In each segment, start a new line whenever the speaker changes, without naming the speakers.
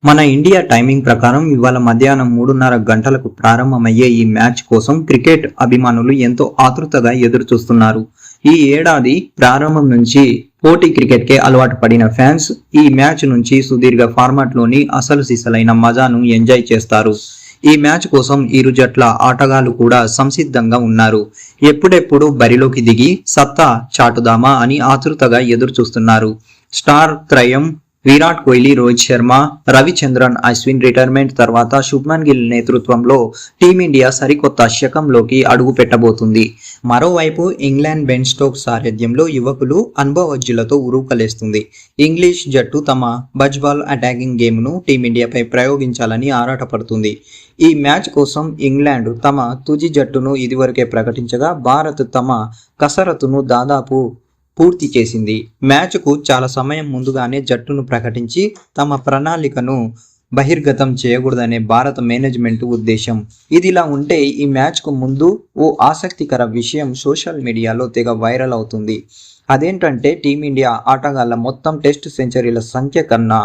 మన India timing ప్రకారం ఇవాళ మధ్యాహ్నం 3:30 గంటలకు ప్రారంభమయ్యే ఈ మ్యాచ్ కోసం క్రికెట్ అభిమానులు ఎంతో ఆతృతగా ఎదురు చూస్తున్నారు. ఈ ఏడాది ప్రారంభం నుంచి పోటీ క్రికెట్కే అలవాటు పడిన ఫ్యాన్స్ ఈ మ్యాచ్ నుంచి సుదీర్ఘ ఫార్మాట్లోని అసలు సిసలైన మజాను ఎంజాయ్ చేస్తారు. ఈ మ్యాచ్ కోసం ఇరు జట్ల ఆటగాళ్లు కూడా సంసిద్ధంగా ఉన్నారు. ఎప్పుడెప్పుడు బరిలోకి దిగి సత్తా చాటుదామా అని ఆతృతగా ఎదురు చూస్తున్నారు. స్టార్ త్రయం విరాట్ కోహ్లీ, రోహిత్ శర్మ, రవిచంద్రన్ అశ్విన్ రిటైర్మెంట్ తర్వాత శుభ్మన్ గిల్ నేతృత్వంలో టీమిండియా సరికొత్త శకంలోకి అడుగు పెట్టబోతుంది. మరోవైపు ఇంగ్లాండ్ బెన్ స్టోక్స్ సారథ్యంలో యువకులు అనుభవజ్ఞులతో ఉరూకలేస్తుంది. ఇంగ్లీష్ జట్టు తమ బజ్బాల్ అటాకింగ్ గేమ్ను టీమిండియాపై ప్రయోగించాలని ఆరాటపడుతుంది. ఈ మ్యాచ్ కోసం ఇంగ్లాండ్ తమ తుది జట్టును ఇదివరకే ప్రకటించగా భారత్ తమ కసరత్తును దాదాపు పూర్తి చేసింది. మ్యాచ్కు చాలా సమయం ముందుగానే జట్టును ప్రకటించి తమ ప్రణాళికను బహిర్గతం చేయకూడదనే భారత మేనేజ్మెంట్ ఉద్దేశం. ఇదిలా ఉంటే ఈ మ్యాచ్కు ముందు ఓ ఆసక్తికర విషయం సోషల్ మీడియాలో తెగ వైరల్ అవుతుంది. అదేంటంటే టీమిండియా ఆటగాళ్ల మొత్తం టెస్ట్ సెంచరీల సంఖ్య కన్నా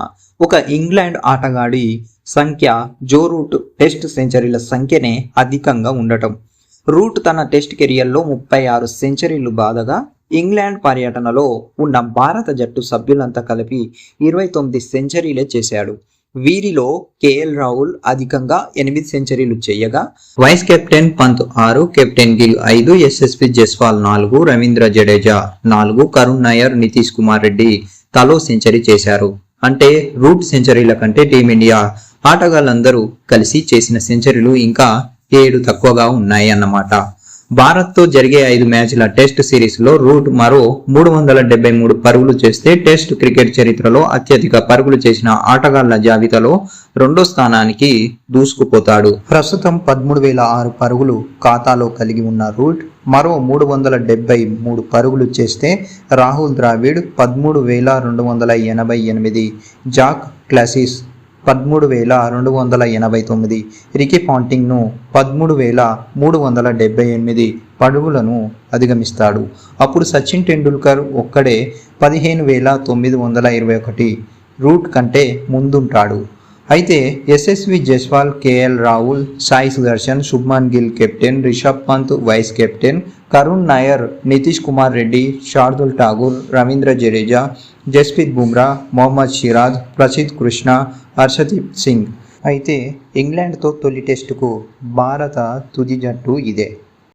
ఒక ఇంగ్లాండ్ ఆటగాడి సంఖ్య జో రూట్ టెస్ట్ సెంచరీల సంఖ్యనే అధికంగా ఉండటం. రూట్ తన టెస్ట్ కెరియర్లో 36 సెంచరీలు బాదగా ఇంగ్లాండ్ పర్యటనలో ఉన్న భారత జట్టు సభ్యులంతా కలిపి 29 సెంచరీలే చేశాడు. వీరిలో కేఎల్ రాహుల్ అధికంగా 8 సెంచరీలు చేయగా vice captain Pant 6, captain Gill 5, Yashasvi Jaiswal 4, Ravindra Jadeja 4, Karun Nair, Nitish Kumar Reddy తలో సెంచరీ చేశారు. అంటే రూట్ సెంచరీల కంటే టీమిండియా ఆటగాళ్ళందరూ కలిసి చేసిన సెంచరీలు ఇంకా 7 తక్కువగా ఉన్నాయి అన్నమాట. భారత్తో జరిగే 5 మ్యాచ్ల టెస్ట్ సిరీస్లో రూట్ మరో 373 పరుగులు చేస్తే టెస్ట్ క్రికెట్ చరిత్రలో అత్యధిక పరుగులు చేసిన ఆటగాళ్ల జాబితాలో 2వ స్థానానికి దూసుకుపోతాడు. ప్రస్తుతం 13,006 పరుగులు ఖాతాలో కలిగి ఉన్న రూట్ మరో 373 పరుగులు చేస్తే Rahul Dravid 13,288, Jacques Kallis 13,289, Ricky పాంటింగ్ను 13,378 పరుగులను అధిగమిస్తాడు. అప్పుడు సచిన్ టెండూల్కర్ ఒక్కడే 15,921 రూట్ కంటే ముందుంటాడు. అయితే Yashasvi Jaiswal, KL Rahul, Sai Sudharsan, Shubman Gill captain, Rishabh Pant vice captain, Karun Nair, Nitish Kumar Reddy, Shardul Thakur, Ravindra Jadeja, Jasprit Bumrah, Mohammed Siraj, Prasidh Krishna, Harshdeep Singh. అయితే ఇంగ్లాండ్తో తొలి టెస్టుకు భారత తుది జట్టు ఇదే.